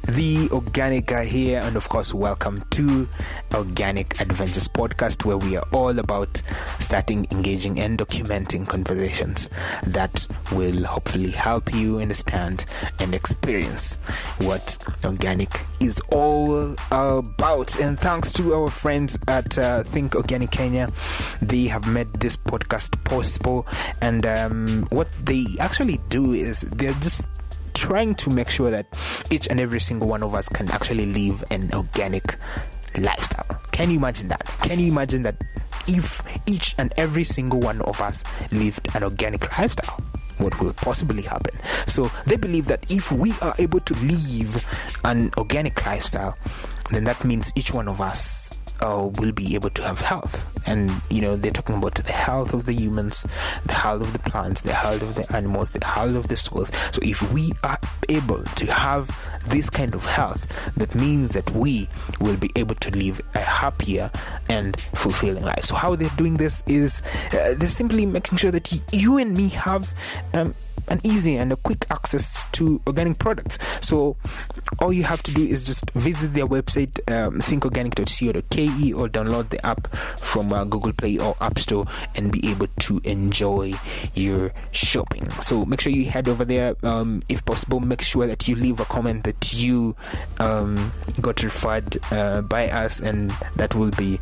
the organic guy here, and of course, welcome to Organic Adventures podcast, where we are all about starting, engaging, and documenting conversations that will hopefully help you understand and experience what organic is all about. And thanks to our friends at Think Organic Kenya, they have made this podcast possible. And what they actually do is they're just trying to make sure that each and every single one of us can actually live an organic lifestyle. Can you imagine that? Can you imagine that if each and every single one of us lived an organic lifestyle? What will possibly happen? So they believe that if we are able to live an organic lifestyle, then that means each one of us will be able to have health. And they're talking about the health of the humans, the health of the plants, the health of the animals, the health of the soils. So if we are able to have this kind of health, that means that we will be able to live a happier and fulfilling life. So how they're doing this is they're simply making sure that you and me have an easy and a quick access to organic products. So all you have to do is just visit their website, thinkorganic.co.ke, or download the app from Google Play or App Store and be able to enjoy your shopping. So make sure you head over there. If possible, make sure that you leave a comment that you got referred by us, and that will be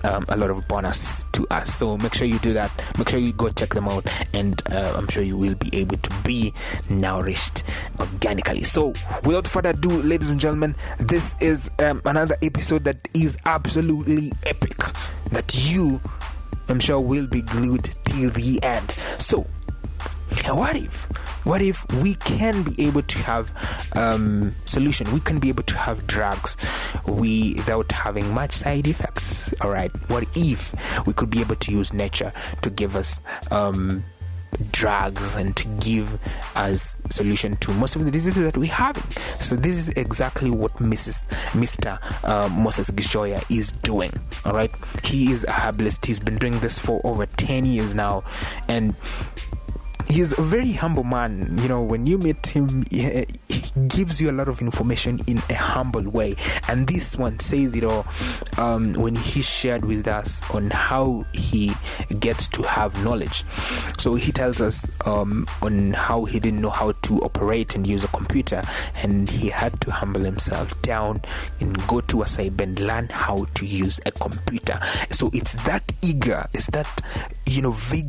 a lot of bonus to us. So make sure you do that. Make sure you go check them out, and I'm sure you will be able to be nourished organically. So without further ado, ladies and gentlemen, this is another episode that is absolutely epic, that you, I'm sure, will be glued till the end. So what if we can be able to have solution? We can be able to have drugs without having much side effects. All right. What if we could be able to use nature to give us drugs and to give us solution to most of the diseases that we're having? So this is exactly what Mr. Moses Gichoya is doing. All right. He is a herbalist. He's been doing this for over 10 years now, and he's a very humble man. When you meet him, he gives you a lot of information in a humble way. And this one says it all when he shared with us on how he gets to have knowledge. So he tells us on how he didn't know how to operate and use a computer, and he had to humble himself down and go to a side and learn how to use a computer. So it's that vigor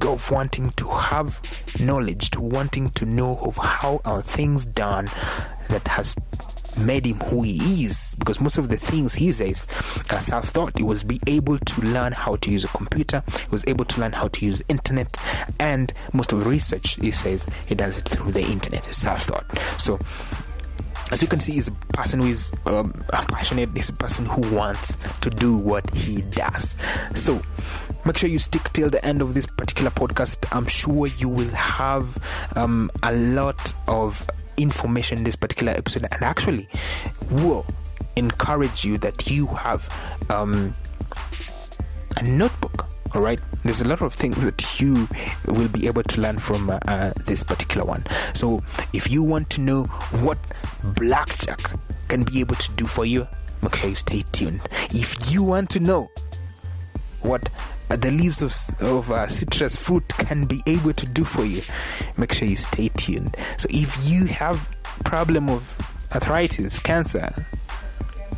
of wanting to have knowledge, to wanting to know of how are things done, that has made him who he is. Because most of the things he says are self-taught. He was be able to learn how to use a computer, he was able to learn how to use internet, and most of the research, he says, he does it through the internet. It's self-taught. So as you can see, he's a person who is passionate. He's a person who wants to do what he does. So make sure you stick till the end of this particular podcast. I'm sure you will have a lot of information in this particular episode, and actually will encourage you that you have a notebook. All right, there's a lot of things that you will be able to learn from this particular one. So if you want to know what blackjack can be able to do for you, make sure you stay tuned. If you want to know what the leaves of citrus fruit can be able to do for you, make sure you stay tuned. So if you have problem of arthritis, cancer,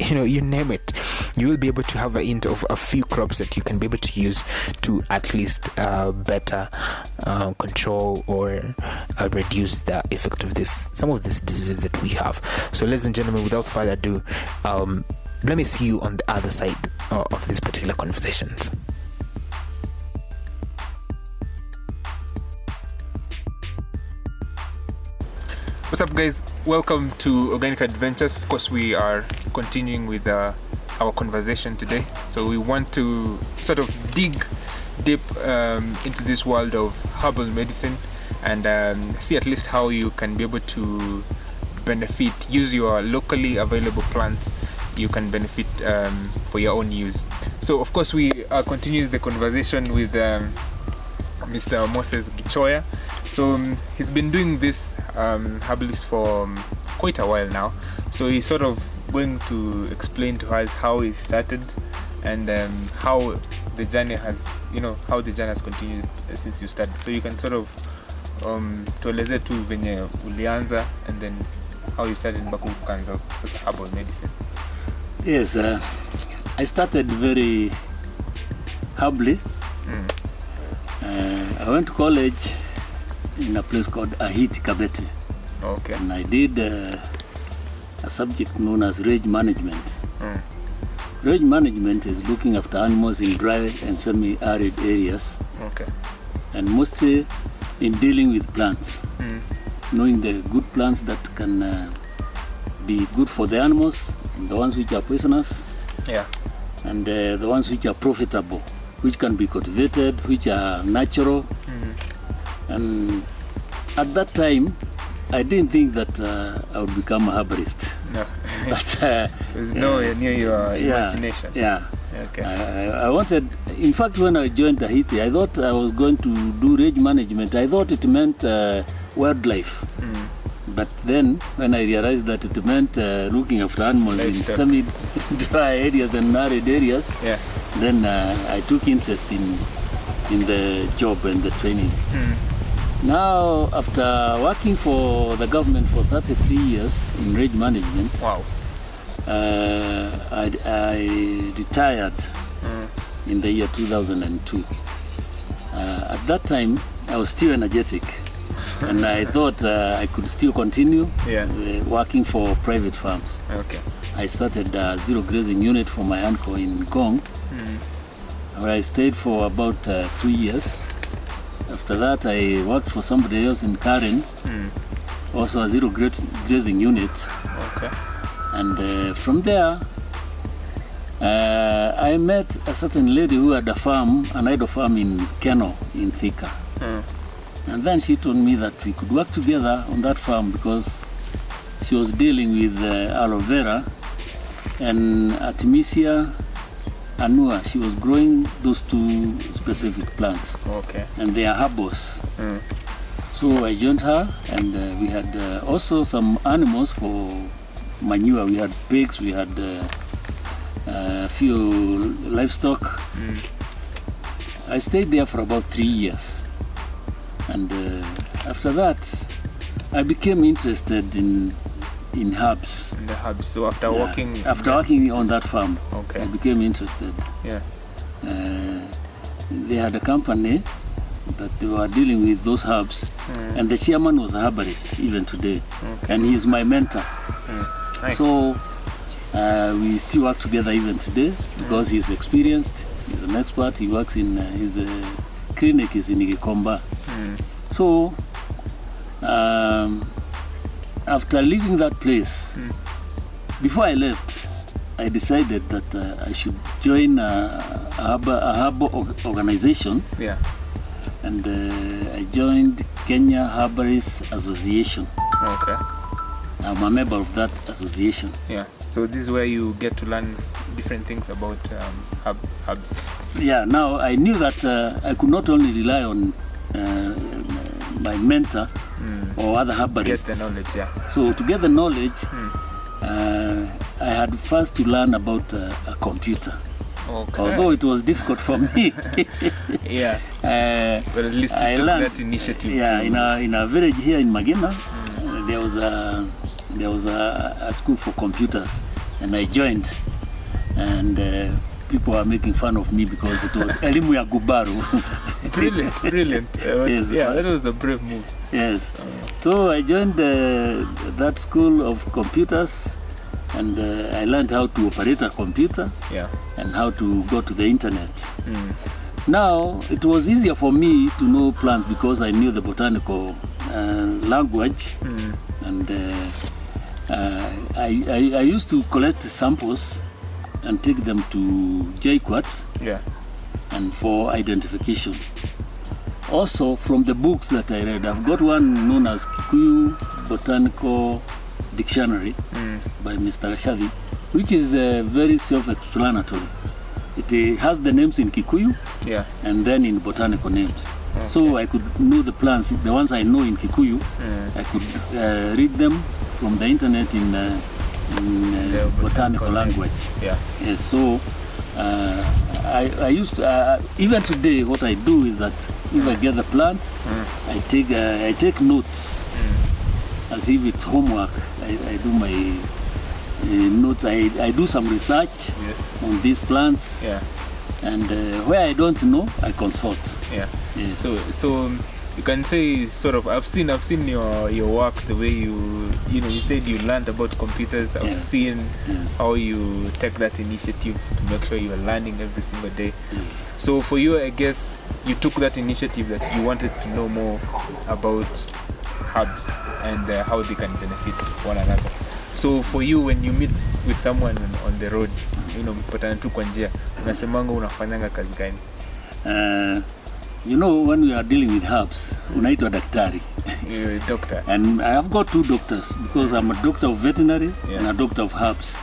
you name it, you will be able to have a hint of a few crops that you can be able to use to at least better control or reduce the effect of some of these diseases that we have. So ladies and gentlemen, without further ado, let me see you on the other side of this particular conversations. What's up, guys? Welcome to Organic Adventures. Of course, we are continuing with our conversation today. So we want to sort of dig deep into this world of herbal medicine and see at least how you can be able to use your locally available plants. You can benefit for your own use. So of course we continue the conversation with Mr. Moses Gichoya. So he's been doing this herbalist for quite a while now. So he's sort of going to explain to us how he started and how the journey has continued since you started. So you can sort of tueleze tu venye ulianza and then how you started mpaka ukaanza sasa herbal medicine. Yes, I started very humbly. I went to college in a place called Ahiti, Kabete. Okay. And I did a subject known as range management. Range management is looking after animals in dry and semi-arid areas. Okay. And mostly in dealing with plants. Knowing the good plants that can be good for the animals, and the ones which are poisonous, and the ones which are profitable, which can be cultivated, which are natural. And at that time, I didn't think that I would become a herbalist. No. But it was nowhere near your imagination. Yeah. Okay. I wanted, in fact, when I joined Tahiti, I thought I was going to do range management. I thought it meant wildlife. But then, when I realized that it meant looking after animals in semi-dry areas and arid areas, then I took interest in the job and the training. Now, after working for the government for 33 years in range management, I retired in the year 2002. At that time, I was still energetic, and I thought I could still continue working for private farms. Okay. I started a zero grazing unit for my uncle in Gong, where I stayed for about 2 years. After that, I worked for somebody else in Karen, also a zero grazing unit. Okay. And from there, I met a certain lady who had a farm, an idle farm in Keno, in Thika. And then she told me that we could work together on that farm because she was dealing with aloe vera and Artemisia annua. She was growing those two specific plants. Okay. And they are herbals. So I joined her, and we had also some animals for manure. We had pigs, we had a few livestock. I stayed there for about 3 years. And after that, I became interested in herbs. In the herbs. So after working on that farm, I became interested. Yeah. They had a company that they were dealing with those herbs, and the chairman was a herbalist even today, and he's my mentor. Nice. So we still work together even today because he's experienced, he's an expert. He works in his clinic is in Gikomba. So after leaving that place, before I left, I decided that I should join a herbal organization. Yeah. And I joined Kenya Herbalist Association. Okay. I'm a member of that association. Yeah. So this is where you get to learn different things about herbs. Yeah. Now I knew that I could not only rely on my mentor or other herbalists. Get the knowledge. Yeah. So to get the knowledge, I had first to learn about a computer. Okay. Although it was difficult for me. Yeah. But at least you took that initiative. Yeah, in a village here in Magena, there was a school for computers, and I joined, and people were making fun of me because it was elimu ya gubaru. Brilliant. Yes, yeah, that was a brave move. Yes. So I joined that school of computers, and I learned how to operate a computer, and how to go to the internet. Now, it was easier for me to know plants because I knew the botanical language, and I used to collect samples and take them to JQuats and for identification. Also, from the books that I read, I've got one known as Kikuyu Botanical Dictionary by Mr. Rashadi, which is very self-explanatory. It has the names in Kikuyu and then in botanical names. So I could know the plants, the ones I know in Kikuyu, I could read them from the internet in botanical language. Yeah. Yes, so I used to, even today, what I do is that if I get the plant, I take notes as if it's homework. I do my notes. I do some research on these plants. Yeah. And where I don't know, I consult. Yeah. Yes. So you can say sort of I've seen your work, the way you said you learned about computers. I've seen how you take that initiative to make sure you are learning every single day. Yes. So for you, I guess you took that initiative that you wanted to know more about herbs and how they can benefit one another. So for you, when you meet with someone on the road, mpatana tu kwa njia, unasemanga unafanyanga kazi gani? When we are dealing with herbs, unaitwa daktari. You're a doctor. And I have got 2 doctors because I'm a doctor of veterinary and a doctor of herbs.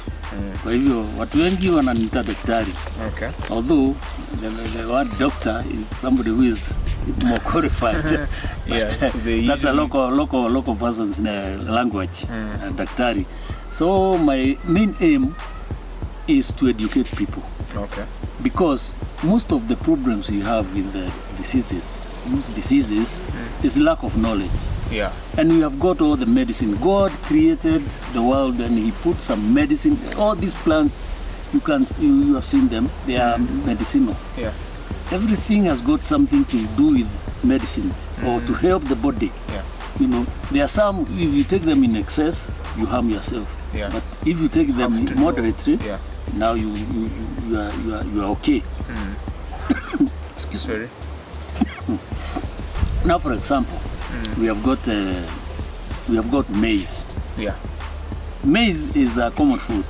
Kwa hivyo watu wengi wananiita daktari. Okay. Although the word doctor is somebody who is more qualified. That's a local person's language, daktari. So my main aim is to educate people. Okay. Because most of the problems you have with the most diseases is lack of knowledge. Yeah. And we have got all the medicine. God created the world and he put some medicine. All these plants, you have seen them, they are medicinal. Yeah. Everything has got something to do with medicine or to help the body. Yeah. There are some, if you take them in excess, you harm yourself. Yeah. But if you take them moderately, now you are okay. Excuse me. Now, for example, we have got maize. Yeah. Maize is a common food.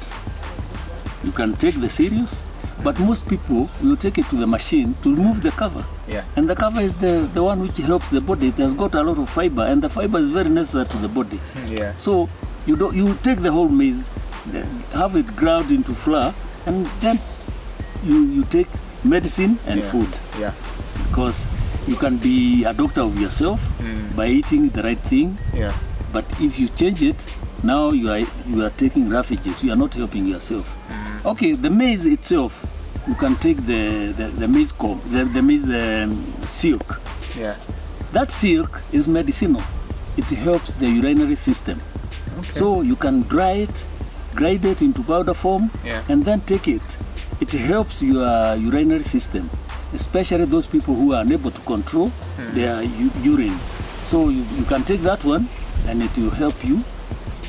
You can take the cereals, but most people will take it to the machine to remove the cover. Yeah. And the cover is the one which helps the body. It has got a lot of fiber, and the fiber is very necessary to the body. Yeah. So you take the whole maize, have it ground into flour, and then you take medicine and food. Yeah. Because you can be a doctor of yourself by eating the right thing. Yeah. But if you change it, now you are taking ravages. You are not helping yourself. Okay, the maize itself, you can take the maize cob, the maize silk. Yeah. That silk is medicinal. It helps the urinary system. Okay. So you can grind it into powder form and then take it. It helps your urinary system, especially those people who are unable to control their urine. So you can take that one and it will help you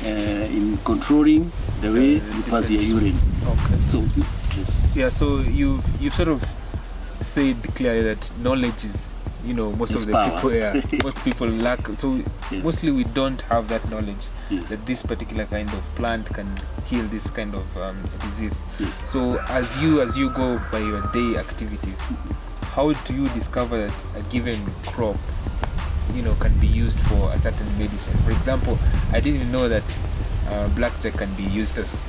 in controlling the way you pass your urine. Okay. So yes. Yeah. So you've sort of said clearly that knowledge is, most It's of the power. people, most people lack. So mostly we don't have that knowledge that this particular kind of plant can heal this kind of disease. Yes. So as you go by your day activities, how do you discover that a given crop, can be used for a certain medicine? For example, I didn't know that blackjack can be used as,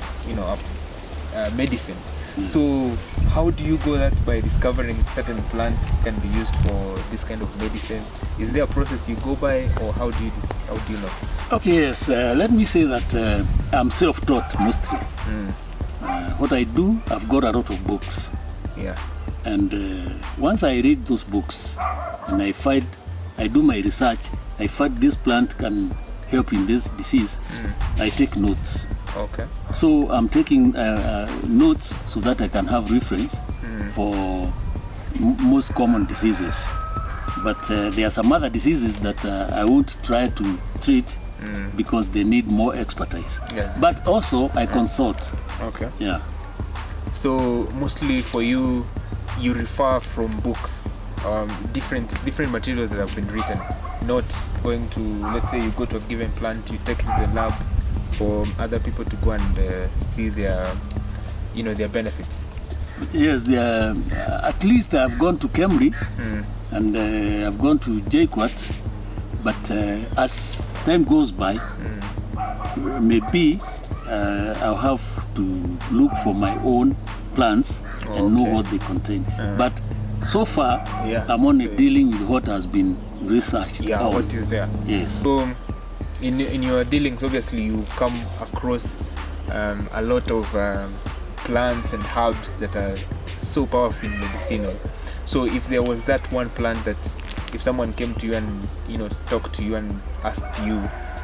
a medicine. Yes. So how do you go that by discovering certain plants can be used for this kind of medicine? Is there a process you go by, or how do you know? Okay, yes. Let me say that I'm self-taught mostly. What I do, I've got a lot of books. Yeah. And once I read those books and I do my research, I find this plant can help in this disease, I take notes. Okay. So I'm taking notes so that I can have reference for most common diseases. But there are some other diseases that I won't try to treat because they need more expertise. Yeah. But also I consult. Okay. Yeah. So mostly for you refer from books, different materials that have been written, not going to, let's say you go to a given plant, you take it to the lab for other people to go and see their benefits. Yes, at least I've gone to Cambridge and I've gone to Gichoya, but as time goes by, maybe I'll have to look for my own plants and know what they contain. But so far, I'm only dealing with what has been researched. Yeah, what is there. Yes. So in your dealings, obviously you've come across a lot of plants and herbs that are so powerful in medicinal. So if there was that one plant that if someone came to you and talked to you and asked you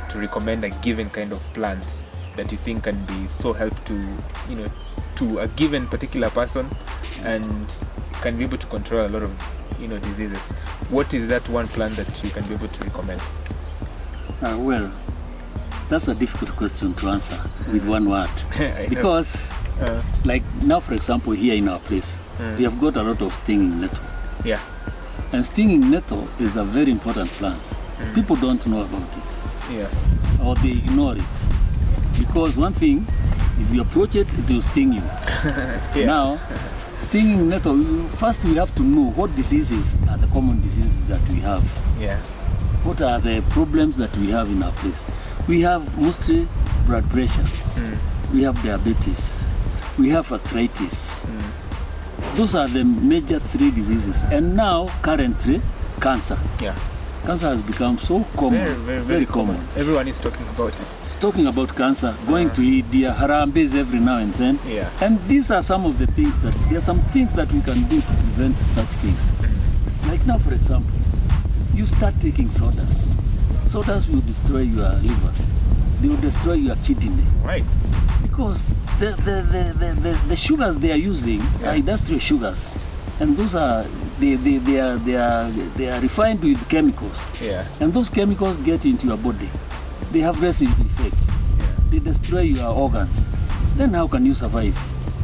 to recommend a given kind of plant that you think can be so helpful to a given particular person and can be able to control a lot of diseases, what is that one plant that you can be able to recommend? Well, that's a difficult question to answer with one word. Because like now, for example, here in our place, we have got a lot of stinging nettle. Yeah. And stinging nettle is a very important plant. People don't know about it. Yeah. Or they ignore it. Because one thing, if you approach it, it will sting you. Yeah. Now, stinging nettle, first we have to know what diseases are the common diseases that we have. Yeah. What are the problems that we have in our place? We have mostly blood pressure. We have diabetes. We have arthritis. Those are the major 3 diseases. And now, currently, cancer. Yeah. Cancer has become so common, very common. Everyone is talking about it. It's talking about cancer, going to India, Harambes every now and then. Yeah. And these are some of the things there are some things that we can do to prevent such things. Like now, for example, you start taking sodas. Sodas will destroy your liver. They will destroy your kidney. Right. Because the sugars they are using are industrial sugars. And those are they are refined with chemicals. Yeah. And those chemicals get into your body. They have residue effects. Yeah. They destroy your organs. Then how can you survive?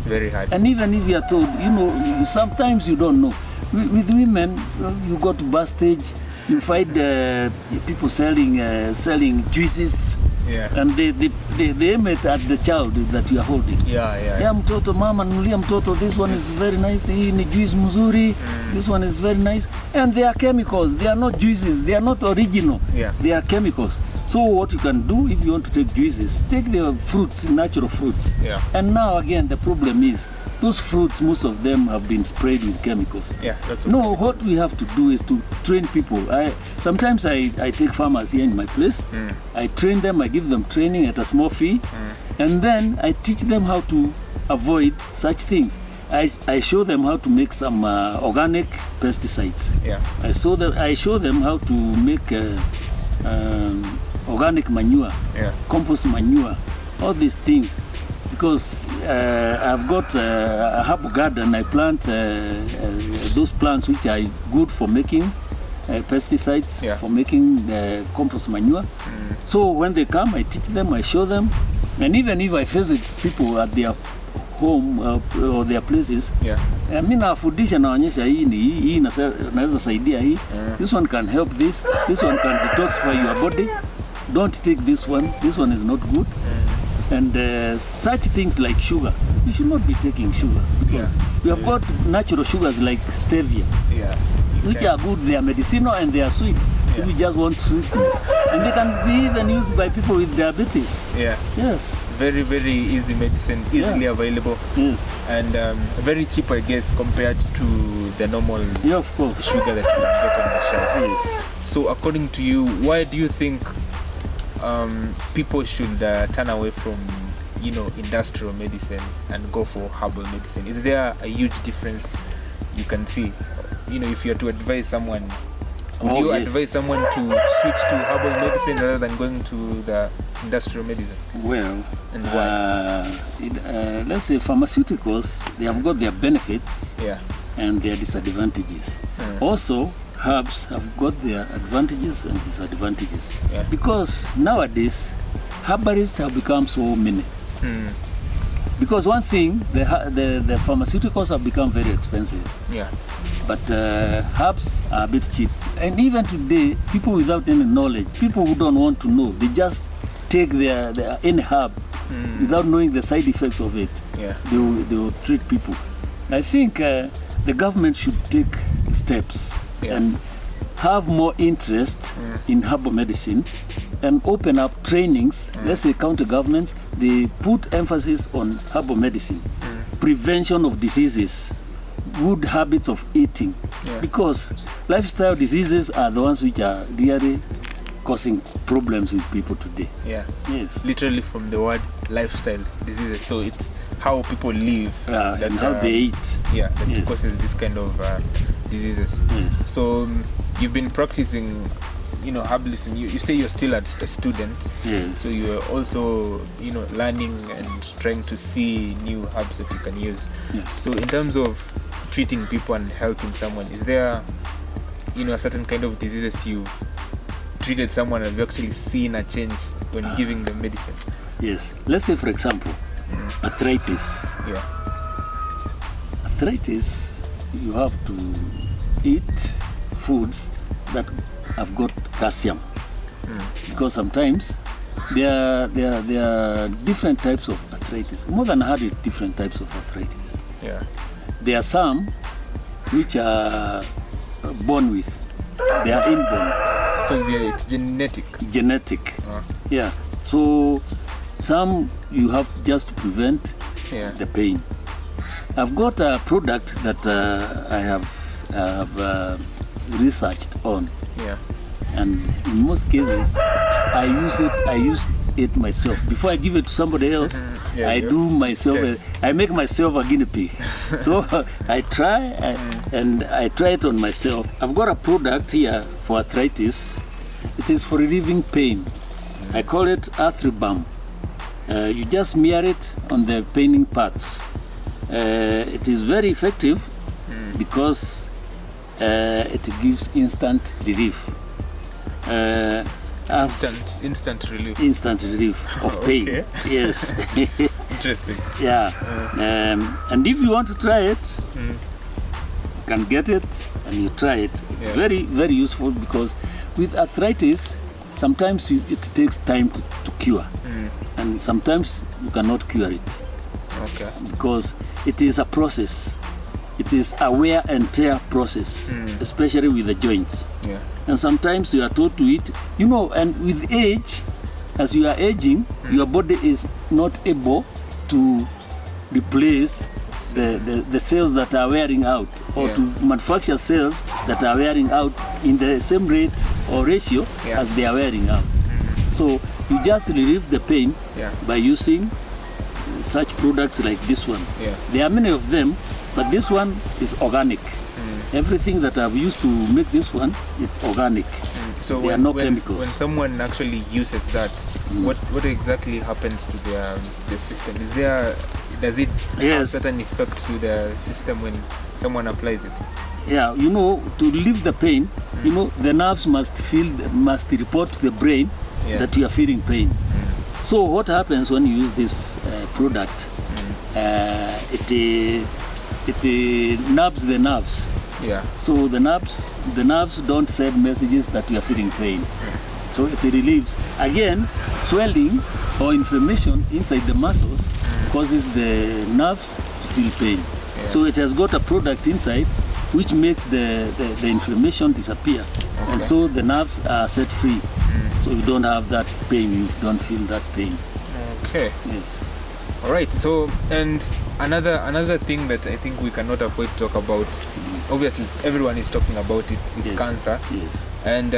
Very hard. And even if you are told, sometimes you don't know. With women, you go to bus stage, you find people selling juices. Yeah. And they aim it at the child that you are holding. Yeah. Mtoto, mama nunulia mtoto, this one is very nice, hii ni juice mzuri, this one is very nice. And they are chemicals, they are not juices, they are not original. Yeah. They are chemicals. So what you can do if you want to take juices, take the fruits, natural fruits. Yeah. And now again, the problem is, those fruits, most of them have been sprayed with chemicals. Yeah, that's no, chemicals. What we have to do is to train people. Sometimes I take farmers here in my place. I train them, I give them training at a small fee. And then I teach them how to avoid such things. I show them how to make some organic pesticides. Yeah. I show them how to make organic manure, compost manure, all these things. Because I've got a herbal garden, I plant those plants which are good for making pesticides, for making the compost manure. So when they come, I teach them, I show them. And even if I visit people at their home or their places, mi nafundisha naonyesha hii naweza saidia hii. This one can help this one can detoxify your body. Don't take this one is not good. And such things like sugar, you should not be taking sugar. Because we have got natural sugars like stevia, which are good, they are medicinal and they are sweet. If you just want sweetness. And they can be even used by people with diabetes. Yeah. Yes. Very, very easy medicine, easily available. Yes. And very cheap, I guess, compared to the normal of course. Sugar that you can get on the shelves. Yes. So according to you, why do you think people should turn away from industrial medicine and go for herbal medicine? Is there a huge difference you can see? If you are to advise someone, would you advise someone to switch to herbal medicine rather than going to the industrial medicine? Well, and why? Let's say pharmaceuticals, they have got their benefits and their disadvantages. Also, herbs have got their advantages and disadvantages. Because nowadays, herbalists have become so many. Because one thing, the pharmaceuticals have become very expensive. But herbs are a bit cheap. And even today, people without any knowledge, people who don't want to know, they just take their any herb without knowing the side effects of it. They will treat people. I think the government should take steps and have more interest in herbal medicine and open up trainings. Let's say county governments, they put emphasis on herbal medicine, prevention of diseases, good habits of eating, because lifestyle diseases are the ones which are really causing problems with people today. Yeah. Yes. Literally from the word lifestyle diseases. So it's how people live and how they eat. Yeah, that causes this kind of diseases. Yes. So you've been practicing, herbalism. You say you're still a student. Yes. So you're also, learning and trying to see new herbs that you can use. Yes. So in terms of treating people and helping someone, is there, a certain kind of diseases you've treated someone and you've actually seen a change when giving them medicine? Yes. Let's say, for example, arthritis. Yeah. Arthritis, you have to eat foods that have got calcium, because sometimes there are different types of arthritis, more than 100 different types of arthritis. Yeah. There are some which are born with, they are inborn. So it's genetic. Yeah. So some you have just to prevent the pain. I've got a product that I have researched on. Yeah. And in most cases, I use it myself. Before I give it to somebody else, I do myself. I make myself a guinea pig. So I try and I try it on myself. I've got a product here for arthritis. It is for relieving pain. I call it Herbal. You just smear it on the paining parts. It is very effective because it gives instant relief. Instant relief. Instant relief of pain. Okay. Yes. Interesting. Yeah. And if you want to try it, you can get it and you try it. It's very, very useful because with arthritis, sometimes it takes time to cure. And sometimes you cannot cure it. Okay. Because it is a process. It is a wear and tear process, especially with the joints. Yeah. And sometimes you are told to eat, and with age, as you are aging, your body is not able to replace the cells that are wearing out, or to manufacture cells that are wearing out in the same rate or ratio as they are wearing out. So you just relieve the pain by using such products like this one. Yeah. There are many of them, but this one is organic. Everything that I've used to make this one, it's organic. So there are no chemicals. When someone actually uses that, what exactly happens to their system? Does it have certain effect to the system when someone applies it? Yeah, to relieve the pain, the nerves must report to the brain that you are feeling pain. So what happens when you use this product? It nubs the nerves. Yeah. So the nerves don't send messages that you are feeling pain. So it relieves. Again, swelling or inflammation inside the muscles causes the nerves to feel pain. Yeah. So it has got a product inside which makes the inflammation disappear. Okay. And so the nerves are set free. So you don't have that pain, you don't feel that pain. Okay. Yes. All right. So, and another thing that I think we cannot avoid to talk about, obviously everyone is talking about it, is cancer. Yes. And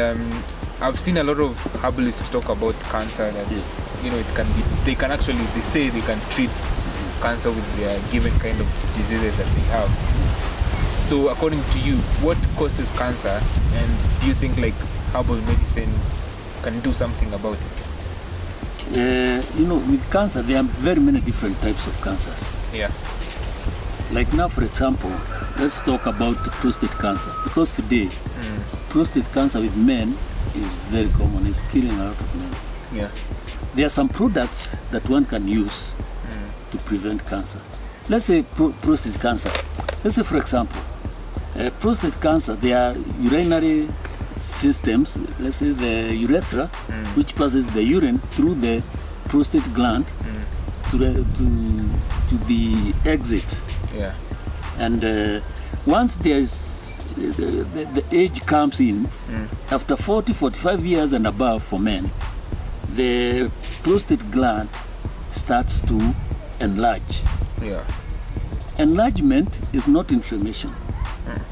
I've seen a lot of herbalists talk about cancer that it can be, they say they can treat cancer with their given kind of diseases that they have. Yes. So according to you, what causes cancer, and do you think like herbal medicine can do something about it? With cancer, there are very many different types of cancers. Yeah. Like now, for example, let's talk about prostate cancer. Because today, prostate cancer with men is very common. It's killing a lot of men. Yeah. There are some products that one can use to prevent cancer. Let's say prostate cancer. Let's say, for example, prostate cancer, there are urinary systems, let's say the urethra, which passes the urine through the prostate gland to the exit. Yeah. And once there's the age comes in, after 45 years and above for men, the prostate gland starts to enlarge. Yeah. Enlargement is not inflammation.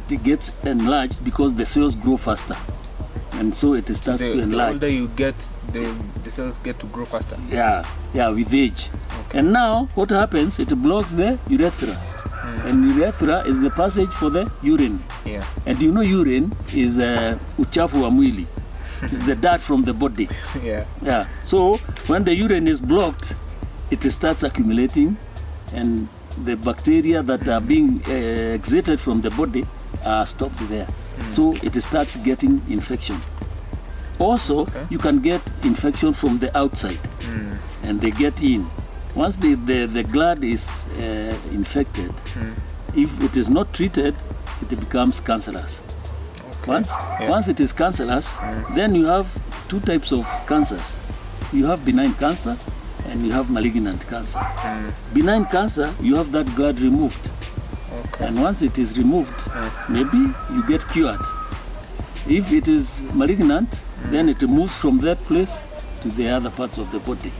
It gets enlarged because the cells grow faster. and so it starts to enlarge. The older you get, the cells get to grow faster. Yeah, with age. Okay. And now what happens? It blocks the urethra. And urethra is the passage for the urine. Yeah. And you know urine is uchafu wa mwili. It's the dirt from the body. Yeah. So when the urine is blocked, it starts accumulating, and the bacteria that are being exited from the body are stopped there. So it starts getting infection. Also, you can get infection from the outside, and they get in. Once the gland is infected, if it is not treated, it becomes cancerous. Once it is cancerous, then you have two types of cancers. You have benign cancer and you have malignant cancer. Benign cancer, you have that gland removed. And once it is removed, maybe you get cured. If it is malignant, then it moves from that place to the other parts of the body.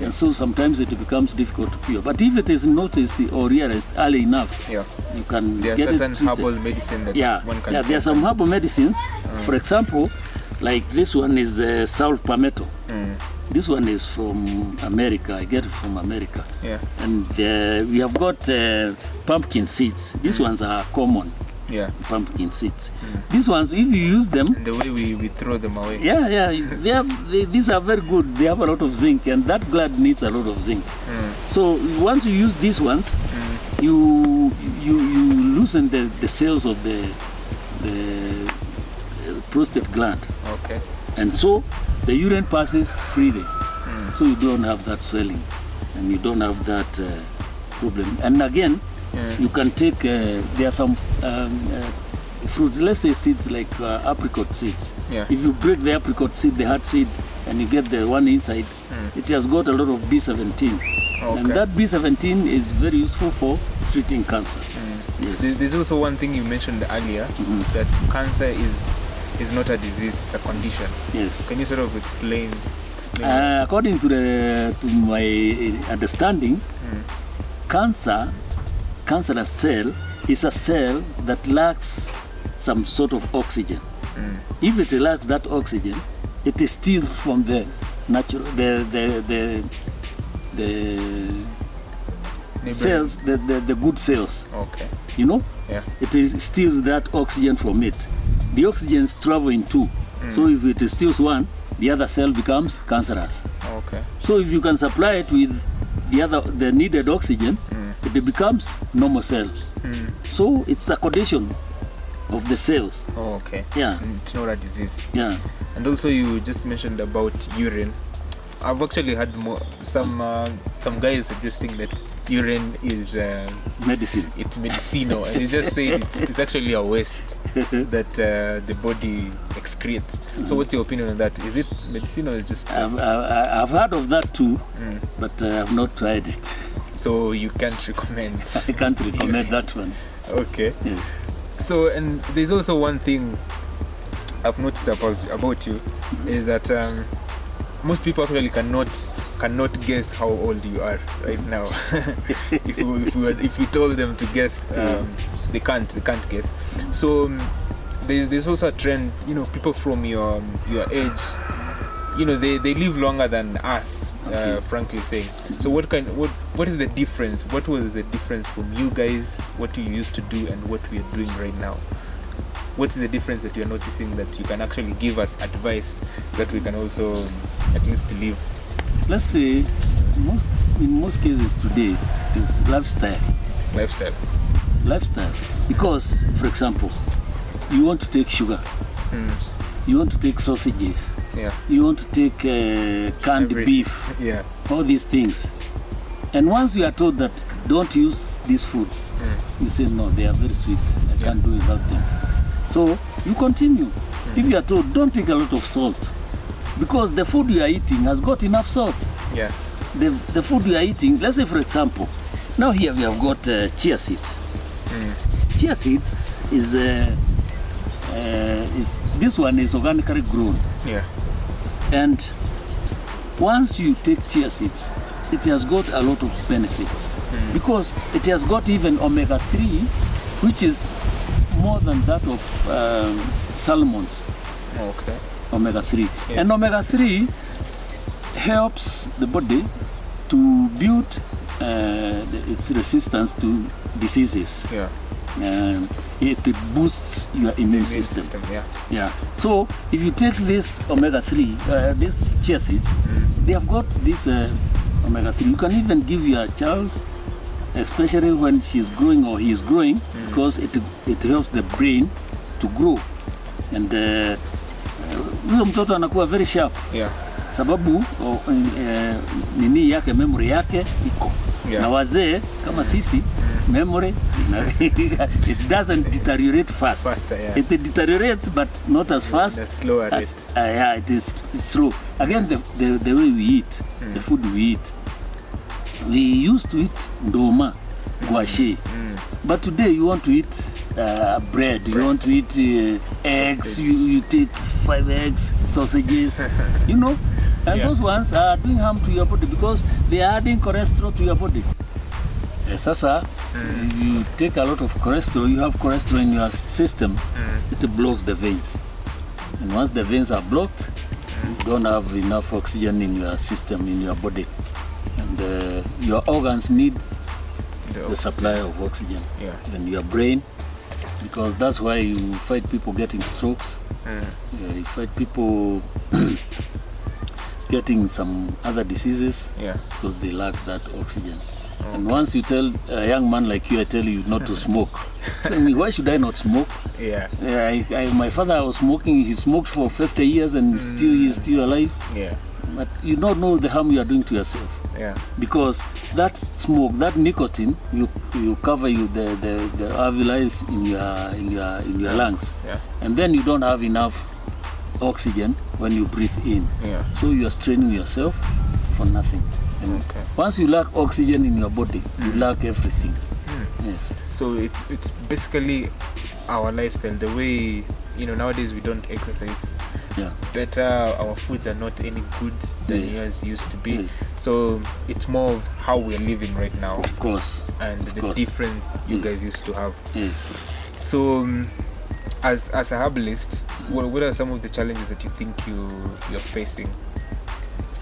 And so sometimes it becomes difficult to cure. But if it is noticed or realized early enough, you can get it treated. There are certain herbal medicine that one can take. There are some herbal medicines. For example, like this one is saul palmetto. This one is from America. I get it from America. And we have got pumpkin seeds. These ones are common. Pumpkin seeds. These ones, if you use them, and the way we throw them away. These are very good. They have a lot of zinc, and that gland needs a lot of zinc. So once you use these ones, you loosen the cells of the prostate gland. And so the urine passes freely. So you don't have that swelling, and you don't have that problem. And again, you can take, there are some fruits, let's say seeds like apricot seeds. If you break the apricot seed, the hard seed, and you get the one inside, it has got a lot of B17. And that B17 is very useful for treating cancer. There's also one thing you mentioned earlier, that cancer is not a disease, it's a condition. Can you sort of explain according to my understanding, cancerous cell is a cell that lacks some sort of oxygen. If it lacks that oxygen, it steals from the natural cells, the good cells. You know, it steals that oxygen from it. The oxygens travel in two. So if it steals one, the other cell becomes cancerous. So if you can supply it with the needed oxygen, it becomes normal cell. So it's a condition of the cells. It's not a disease. And also you just mentioned about urine. I've actually had some guys suggesting that urine is medicine. It's medicinal, and you just said it's actually a waste that the body excretes. So what's your opinion on that? Is it medicinal or is it just waste? I've heard of that too, but I have not tried it. So you can't recommend? I can't recommend that one. So, and there's also one thing I've noticed about you, is that most people actually cannot guess how old you are right now. if we told them to guess, they can't guess. So there's also a trend, people from your age, they live longer than us, frankly saying. So what is the difference? What was the difference from you guys, what you used to do, and what we are doing right now? What is the difference that you are noticing that you can actually give us advice that we can also at least live? Let's say, in most cases today, is lifestyle. Because, for example, you want to take sugar, you want to take sausages, you want to take canned beef, all these things. And once you are told that don't use these foods, you say no, they are very sweet, I can't do without them. So you continue. If you are told don't take a lot of salt, because the food you are eating has got enough salt. The food you are eating, let's say for example, now here we have got chia seeds. Chia seeds is this one is organically grown. And once you take chia seeds, it has got a lot of benefits, because it has got even omega-3, which is more than that of salmons. Okay. Omega-3. Yeah. And omega-3 helps the body to build its resistance to diseases. Yeah. It boosts your immune system. Yeah. Yeah. So if you take this omega-3, these chia seeds, they have got this omega-3. You can even give your child, especially when she's growing or he is growing, because it helps the brain to grow. And huyo mtoto anakuwa very sharp. Yeah. Sababu nini yake, memory yake iko. Yeah. Na wazee kama sisi, memory it doesn't deteriorate fast. Faster, yeah. It deteriorates but not as fast. The slower rate. Yeah, it is slow. Again, the way we eat, the food we eat, we used to eat ndoma, gouache. But today you want to eat bread, you want to eat eggs, you take 5 eggs, sausages, you know, and those ones are doing harm to your body because they are adding cholesterol to your body. Sasa, you take a lot of cholesterol, you have cholesterol in your system, it blocks the veins. And once the veins are blocked, you don't have enough oxygen in your system, in your body. And your organs need the supply of oxygen. Yeah. And your brain, because that's why you fight people getting strokes. You fight people getting some other diseases because they lack that oxygen. And once you tell a young man like you, I tell you not to smoke. Tell me, why should I not smoke? Yeah. My father was smoking. He smoked for 50 years and he's still alive. Yeah. But you don't know the harm you are doing to yourself. Yeah. Because that smoke, that nicotine, you cover the alveoli in your lungs. Yeah. And then you don't have enough oxygen when you breathe in. Yeah. So you are straining yourself for nothing. And once you lack oxygen in your body, you lack everything. Yes. So it's basically our lifestyle, the way, nowadays we don't exercise. Yeah. Better, our foods are not any good than yours used to be. Yes. So it's more of how we're living right now. Of course. And the difference you guys used to have. Yes. So as a herbalist, what are some of the challenges that you think you're facing?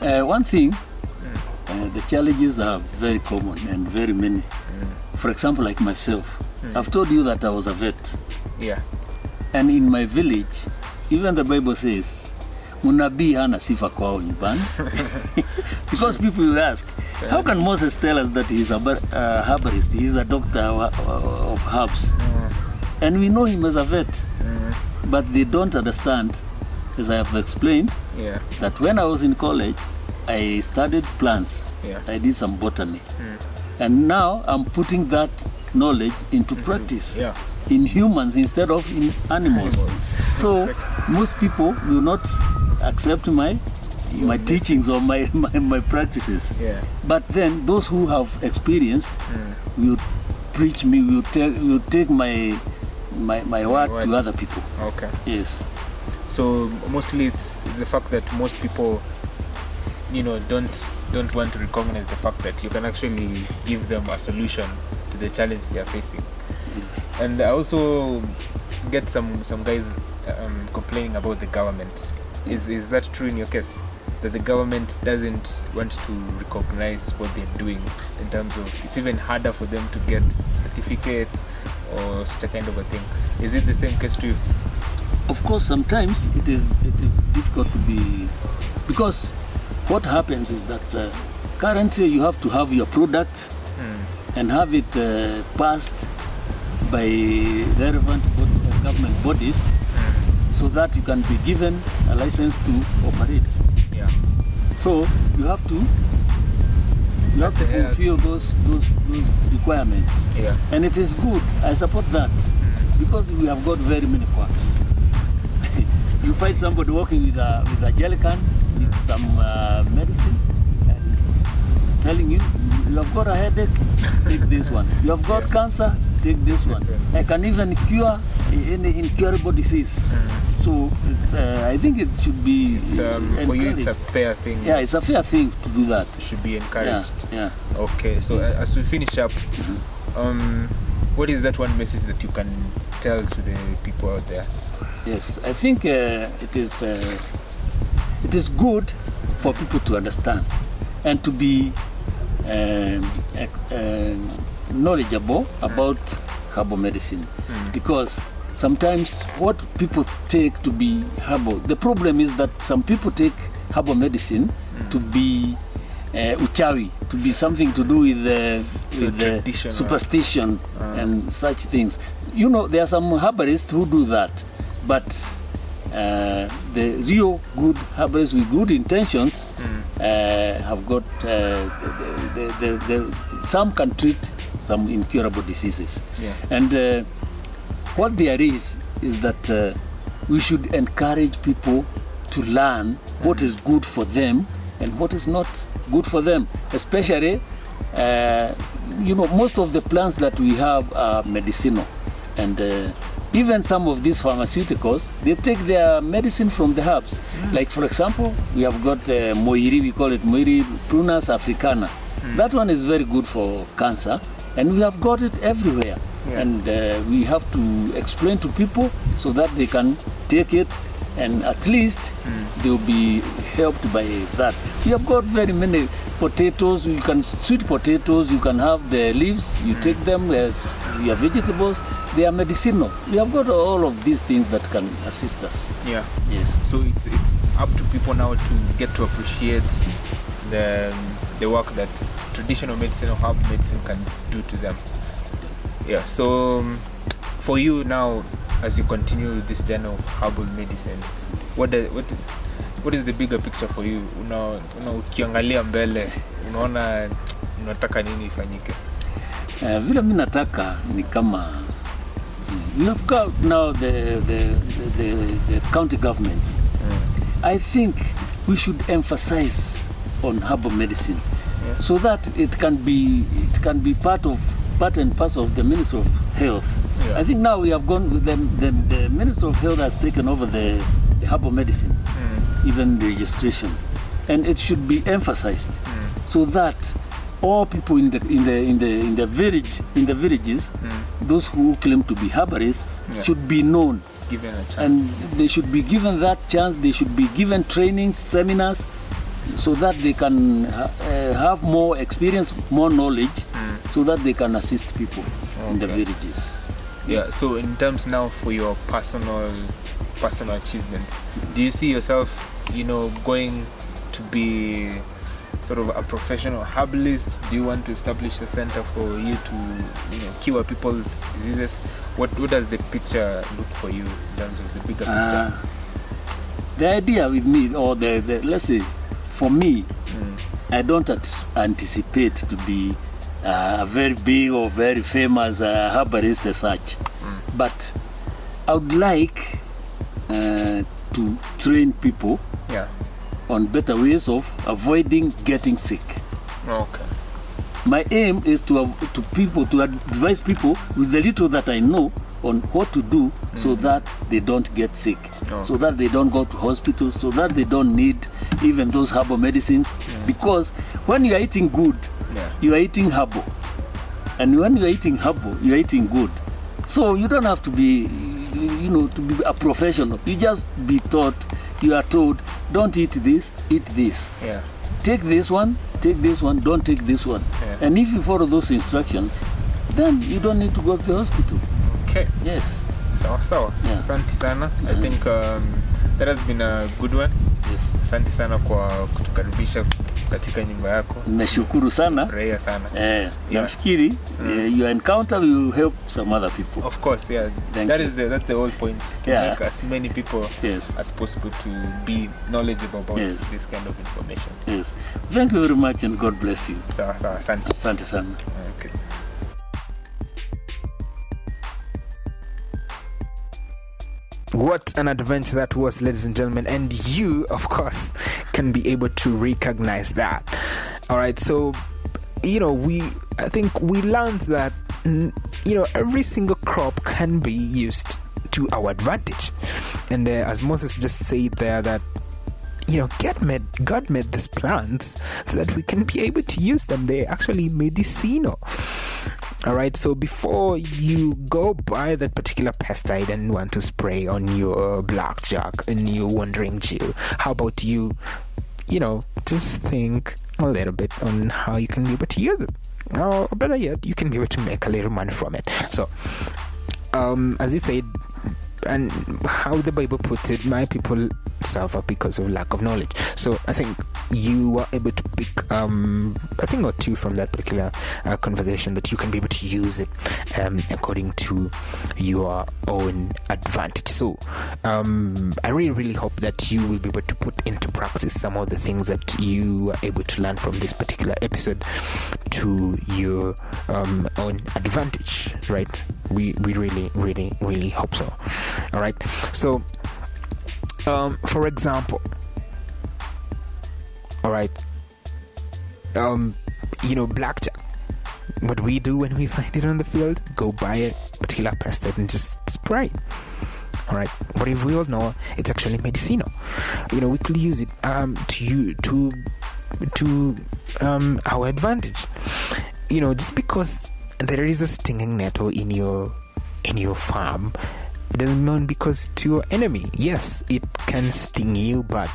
One thing, the challenges are very common and very many. For example, like myself, I've told you that I was a vet. Yeah. And in my village, even the Bible says, Munabii hana sifa kwao nyumbani. Because people will ask, how can Moses tell us that he's a herbalist, he's a doctor of herbs? And we know him as a vet. But they don't understand, as I have explained, that when I was in college, I studied plants. I did some botany. And now I'm putting that knowledge into practice in humans instead of in animals. So most people will not accept my teachings or my practices. But then those who have experienced will preach me, will take my word to other people. Okay. Yes. So mostly it's the fact that most people don't want to recognize the fact that you can actually give them a solution to the challenge they are facing. Yes. And I also get some guys complaining about the government. Is that true in your case? That the government doesn't want to recognize what they're doing in terms of it's even harder for them to get certificates or such a kind of a thing. Is it the same case to you? Of course, sometimes it is difficult to be, because what happens is that currently you have to have your product and have it passed by relevant government bodies so that you can be given a license to operate. Yeah. So you have to fulfill those requirements. Yeah. And it is good. I support that because we have got very many quacks. You find somebody walking with a jelly can with some medicine and telling you, you have got a headache, take this one. You have got cancer, take this one. I can even cure any incurable disease. So it's, I think it should be for you it's a fair thing. Yeah, it's a fair thing to do that. It should be encouraged. Yeah. Okay, so as we finish up, what is that one message that you can tell to the people out there? Yes, I think it is good for people to understand and to be knowledgeable about herbal medicine, because sometimes what people take to be herbal, the problem is that some people take herbal medicine to be uchawi, to be something to do with superstition and such things. You know, there are some herbalists who do that, but the real good herbalists with good intentions have got some can treat some incurable diseases. And what there is that we should encourage people to learn what is good for them and what is not good for them. Especially, most of the plants that we have are medicinal, and even some of these pharmaceuticals, they take their medicine from the herbs. Like, for example, we have got moiri, we call it moiri prunus africana. That one is very good for cancer, and we have got it everywhere. And we have to explain to people so that they can take it, and at least they will be helped by that. We have got very many potatoes. You can sweet potatoes. You can have the leaves. You take them as your vegetables. They are medicinal. We have got all of these things that can assist us. Yeah. Yes. So it's up to people now to get to appreciate the work that traditional medicine or herbal medicine can do to them. Yeah. So for you now, as you continue this journey of herbal medicine, what is the bigger picture for you? Ukiangalia mbele, unaona unataka nini ifanyike? Vile mimi nataka ni kama we have got now the county governments. I think we should emphasize on herbal medicine, so that it can be part and parcel of the Ministry of Health. I think now we have gone with the Ministry of Health has taken over the herbal medicine, even the registration, and it should be emphasized so that all people in the villages, those who claim to be herbalists, should be known, given a chance, and they should be given that chance. They should be given trainings, seminars, so that they can have more experience, more knowledge, so that they can assist people in the villages. Yeah. So in terms now for your personal achievements, do you see yourself, going to be sort of a professional herbalist? Do you want to establish a center for you to, cure people's diseases? What does the picture look for you in terms of the bigger picture? The idea with me, or the let's say, for me, I don't anticipate to be a very big or very famous herbalist as such, but I would like to train people on better ways of avoiding getting sick. Okay. My aim is to advise people with the little that I know on what to do, so that they don't get sick, so that they don't go to hospitals, so that they don't need even those herbal medicines. Because when you are eating good, you are eating herbal, and when you are eating herbal, you are eating good. So you don't have to be, to be a professional. You just be taught. You are told, don't eat this, eat this. Take this one, don't take this one. And if you follow those instructions, then you don't need to go to the hospital. Okay. Yes. Sawa. Asante sana. I think that has been a good one. Yes. Asante sana kwa kutukaribisha katika nyumba yako. Nimeshukuru sana. Furahia sana. Nafikiri your encounter will help some other people. Of course, yeah. That's the whole point. To make as many people as possible to be knowledgeable about this kind of information. Yes. Thank you very much, and God bless you. Sawa. Asante. Asante sana. Okay. What an adventure that was, ladies and gentlemen, and you, of course, can be able to recognize that. All right, so I think we learned that every single crop can be used to our advantage, and as Moses just said there, that God made these plants so that we can be able to use them. They're actually medicinal. All right, so before you go buy that particular pesticide and want to spray on your blackjack and you're wondering, Jill, how about you just think a little bit on how you can be able to use it. Or better yet, you can be able to make a little money from it. So, as you said, and how the Bible puts it, my people suffer because of lack of knowledge. So I think you were able to pick a thing or two from that particular conversation that you can be able to use it according to your own advantage. So I really hope that you will be able to put into practice some of the things that you were able to learn from this particular episode to your own advantage, right? We really hope so. All right, so for example, all right, blackjack, what we do when we find it on the field, go buy a particular pesticide and just spray. All right, but if we all know it's actually medicinal, we could use it to our advantage. Just because there is a stinging nettle in your farm, it doesn't mean because to your enemy. Yes, it can sting you, but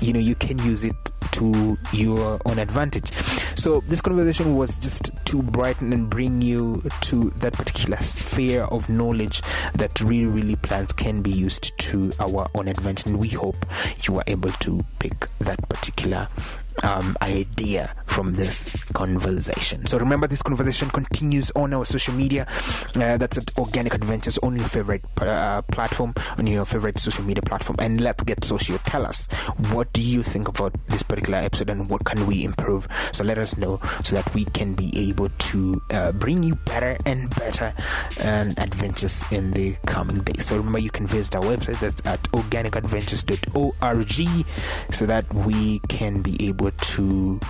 you can use it to your own advantage. So this conversation was just to brighten and bring you to that particular sphere of knowledge that really plants can be used to our own advantage, and we hope you are able to pick that particular idea from this conversation. So remember, this conversation continues on our social media. That's at Organic Adventures on your favorite platform, on your favorite social media platform. And let's get social. Tell us, what do you think about this particular episode and what can we improve? So let us know so that we can be able to bring you better and better adventures in the coming days. So remember, you can visit our website. That's at organicadventures.org, so that we can be able to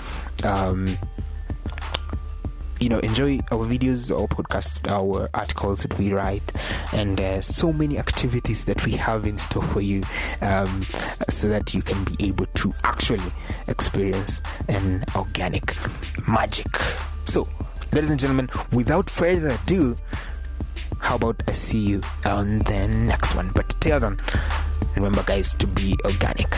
enjoy our videos, our podcasts, our articles that we write, and so many activities that we have in store for you, so that you can be able to actually experience an organic magic. So, ladies and gentlemen, without further ado, how about I see you on the next one? But till then, remember, guys, to be organic.